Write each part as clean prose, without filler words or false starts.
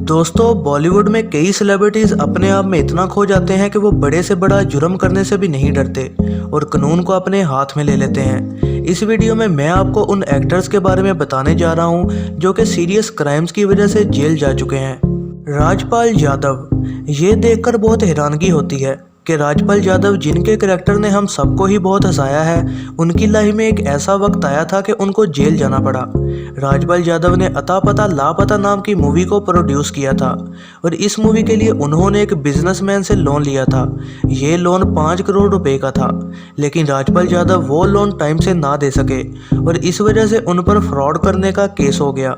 दोस्तों, बॉलीवुड में कई सेलिब्रिटीज अपने आप में इतना खो जाते हैं कि वो बड़े से बड़ा जुर्म करने से भी नहीं डरते और कानून को अपने हाथ में ले लेते हैं। इस वीडियो में मैं आपको उन एक्टर्स के बारे में बताने जा रहा हूं जो कि सीरियस क्राइम्स की वजह से जेल जा चुके हैं। राजपाल यादव। ये देखकर बहुत हैरानगी होती है कि राजपाल यादव, जिनके करैक्टर ने हम सबको ही बहुत हंसाया है, उनकी लाइफ में एक ऐसा वक्त आया था कि उनको जेल जाना पड़ा। राजपाल यादव ने अता पता लापता नाम की मूवी को प्रोड्यूस किया था और इस मूवी के लिए उन्होंने एक बिजनेसमैन से लोन लिया था। ये लोन 5 करोड़ रुपए का था, लेकिन राजपाल यादव वो लोन टाइम से ना दे सके और इस वजह से उन पर फ्रॉड करने का केस हो गया।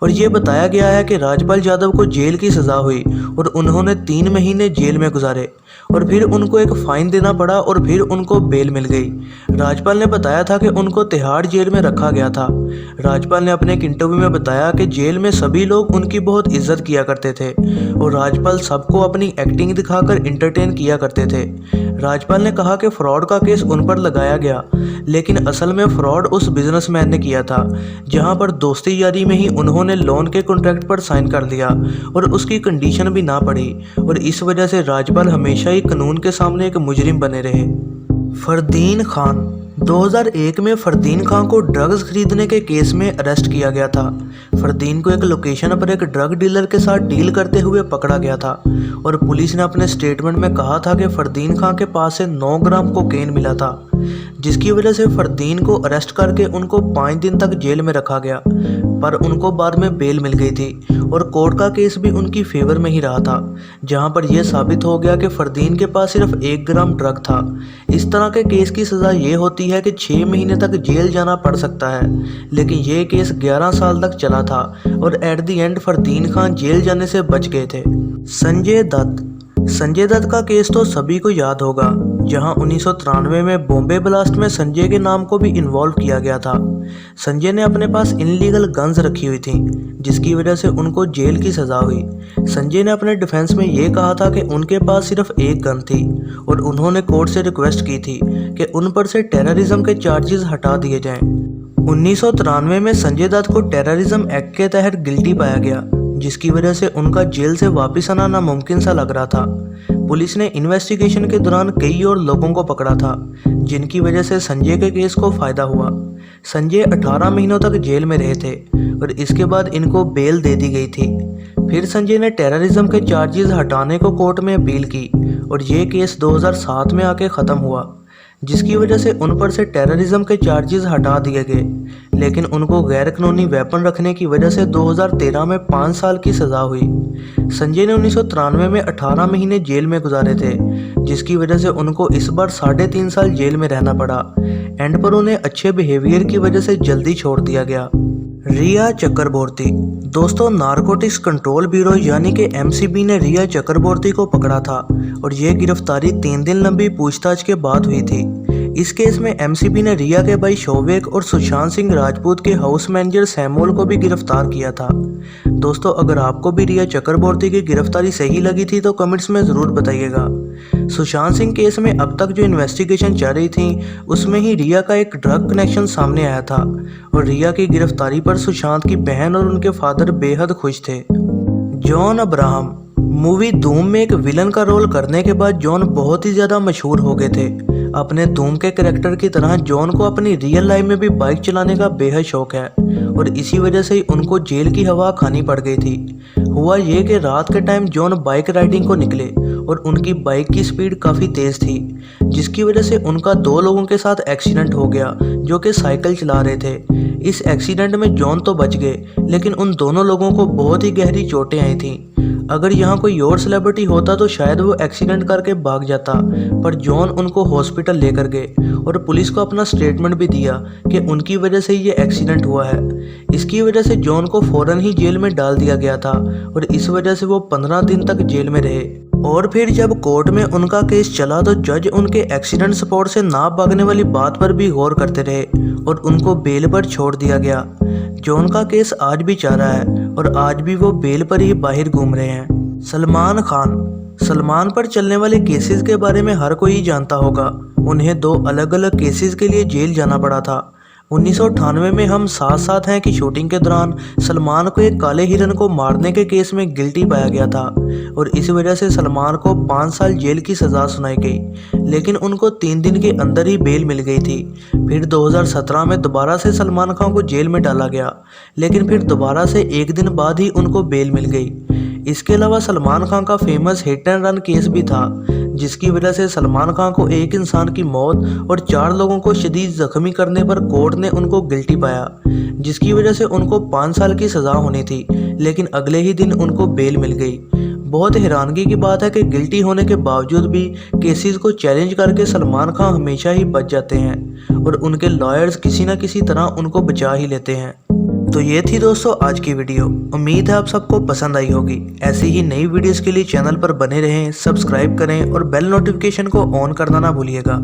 और ये बताया गया है कि राजपाल यादव को जेल की सज़ा हुई और उन्होंने 3 महीने जेल में गुजारे और फिर उनको एक फ़ाइन देना पड़ा और फिर उनको बेल मिल गई। राजपाल ने बताया था कि उनको तिहाड़ जेल में रखा गया था। राजपाल ने अपने एक इंटरव्यू में बताया कि जेल में सभी लोग उनकी बहुत इज्जत किया करते थे और राजपाल सबको अपनी एक्टिंग दिखाकर इंटरटेन किया करते थे। राजपाल ने कहा कि फ्रॉड का केस उन पर लगाया गया, लेकिन असल में फ्रॉड उस बिजनेसमैन ने किया था, जहां पर दोस्ती यारी में ही उन्होंने लोन के कॉन्ट्रैक्ट पर साइन कर दिया और उसकी कंडीशन भी ना पड़ी और इस वजह से राजपाल हमेशा ही कानून के सामने एक मुजरिम बने रहे। फरदीन खान। 2001 में फरदीन खान को ड्रग्स खरीदने के केस में अरेस्ट किया गया था। फरदीन को एक लोकेशन पर एक ड्रग डीलर के साथ डील करते हुए पकड़ा गया था और पुलिस ने अपने स्टेटमेंट में कहा था कि फरदीन खान के पास से 9 ग्राम कोकेन मिला था, जिसकी वजह से फरदीन को अरेस्ट करके उनको 5 दिन तक जेल में रखा गया, पर उनको बाद में बेल मिल गई थी और कोर्ट का केस भी उनकी फेवर में ही रहा था, जहां पर यह साबित हो गया कि फरदीन के पास सिर्फ 1 ग्राम ड्रग था। इस तरह के केस की सज़ा ये होती है कि 6 महीने तक जेल जाना पड़ सकता है, लेकिन ये केस 11 साल तक चला था और at the end Fardeen Khan jail जाने से बच गए थे। संजय दत्त। संजय दत्त का केस तो सभी को याद होगा, जहां 1993 में बॉम्बे ब्लास्ट में संजय के नाम को भी इन्वॉल्व किया गया था। संजय ने अपने पास इनलीगल गन्स रखी हुई थी, जिसकी वजह से उनको जेल की सज़ा हुई। संजय ने अपने डिफेंस में ये कहा था कि उनके पास सिर्फ एक गन थी और उन्होंने कोर्ट से रिक्वेस्ट की थी कि उन पर से टेररिज्म के चार्जेस हटा दिए जाएं। 1993 में संजय दत्त को टेररिज्म एक्ट के तहत गिल्टी पाया गया, जिसकी वजह से उनका जेल से वापस आना नामुमकिन सा लग रहा था। पुलिस ने इन्वेस्टिगेशन के दौरान कई और लोगों को पकड़ा था, जिनकी वजह से संजय के केस को फायदा हुआ। संजय 18 महीनों तक जेल में रहे थे और इसके बाद इनको बेल दे दी गई थी। फिर संजय ने टेररिज्म के चार्जेस हटाने को कोर्ट में अपील की और ये केस 2007 में आके ख़त्म हुआ, जिसकी वजह से उन पर से टेररिज्म के चार्जेस हटा दिए गए, लेकिन उनको गैर कानूनी वेपन रखने की वजह से 2013 में 5 साल की सज़ा हुई। संजय ने 1993 में 18 महीने जेल में गुजारे थे, जिसकी वजह से उनको इस बार 3.5 साल जेल में रहना पड़ा। एंड पर उन्हें अच्छे बिहेवियर की वजह से जल्दी छोड़ दिया गया। रिया चक्रबोर्ती। दोस्तों, नारकोटिक्स कंट्रोल ब्यूरो यानी कि एमसीबी ने रिया चक्रबोर्ती को पकड़ा था और ये गिरफ्तारी 3 दिन लंबी पूछताछ के बाद हुई थी। इस केस में एमसीबी ने रिया के भाई शोवेक और सुशांत सिंह राजपूत के हाउस मैनेजर सैमुअल को भी गिरफ्तार किया था। दोस्तों, अगर आपको भी रिया चक्रबोर्ती की गिरफ्तारी सही लगी थी तो कमेंट्स में ज़रूर बताइएगा। सुशांत सिंह केस में अब तक जो इन्वेस्टिगेशन चल रही थी, उसमें ही रिया का एक ड्रग कनेक्शन सामने आया था और रिया की गिरफ्तारी पर सुशांत की बहन और उनके फादर बेहद खुश थे। John Abraham. मूवी धूम में एक विलन का रोल करने के बाद जॉन बहुत ही ज़्यादा मशहूर हो गए थे। अपने धूम के कैरेक्टर की तरह जॉन को अपनी रियल लाइफ में भी बाइक चलाने का बेहद शौक है और इसी वजह से ही उनको जेल की हवा खानी पड़ गई थी। हुआ ये कि रात के टाइम जॉन बाइक राइडिंग को निकले और उनकी बाइक की स्पीड काफ़ी तेज़ थी, जिसकी वजह से उनका 2 लोगों के साथ एक्सीडेंट हो गया जो कि साइकिल चला रहे थे। इस एक्सीडेंट में जॉन तो बच गए, लेकिन उन दोनों लोगों को बहुत ही गहरी चोटें आई थीं। अगर यहाँ कोई और सेलिब्रिटी होता तो शायद वो एक्सीडेंट करके भाग जाता, पर जॉन उनको हॉस्पिटल लेकर गए और पुलिस को अपना स्टेटमेंट भी दिया कि उनकी वजह से ये एक्सीडेंट हुआ है। इसकी वजह से जॉन को फ़ौरन ही जेल में डाल दिया गया था और इस वजह से वो 15 दिन तक जेल में रहे। और फिर जब कोर्ट में उनका केस चला तो जज उनके एक्सीडेंट स्पॉट से ना भागने वाली बात पर भी गौर करते रहे और उनको बेल पर छोड़ दिया गया। जॉन का केस आज भी चल रहा है और आज भी वो बेल पर ही बाहर घूम रहे हैं। सलमान खान। सलमान पर चलने वाले केसेस के बारे में हर कोई जानता होगा। उन्हें 2 अलग अलग केसेस के लिए जेल जाना पड़ा था। 1998 में हम साथ साथ हैं की शूटिंग के दौरान सलमान को एक काले हिरन को मारने के केस में गिल्टी पाया गया था और इस वजह से सलमान को 5 साल जेल की सज़ा सुनाई गई, लेकिन उनको 3 दिन के अंदर ही बेल मिल गई थी। फिर 2017 में दोबारा से सलमान खान को जेल में डाला गया, लेकिन फिर दोबारा से 1 दिन बाद ही उनको बेल मिल गई। इसके अलावा सलमान खान का famous hit and run case भी था, जिसकी वजह से सलमान खान को एक इंसान की मौत और 4 लोगों को शदीद जख्मी करने पर कोर्ट ने उनको गिल्टी पाया, जिसकी वजह से उनको 5 साल की सज़ा होनी थी, लेकिन अगले ही दिन उनको बेल मिल गई। बहुत हैरानगी की बात है कि गिल्टी होने के बावजूद भी केसेस को चैलेंज करके सलमान खान हमेशा ही बच जाते हैं और उनके लॉयर्स किसी न किसी तरह उनको बचा ही लेते हैं। तो ये थी दोस्तों आज की वीडियो। उम्मीद है आप सबको पसंद आई होगी। ऐसी ही नई वीडियोस के लिए चैनल पर बने रहें, सब्सक्राइब करें और बेल नोटिफिकेशन को ऑन करना ना भूलिएगा।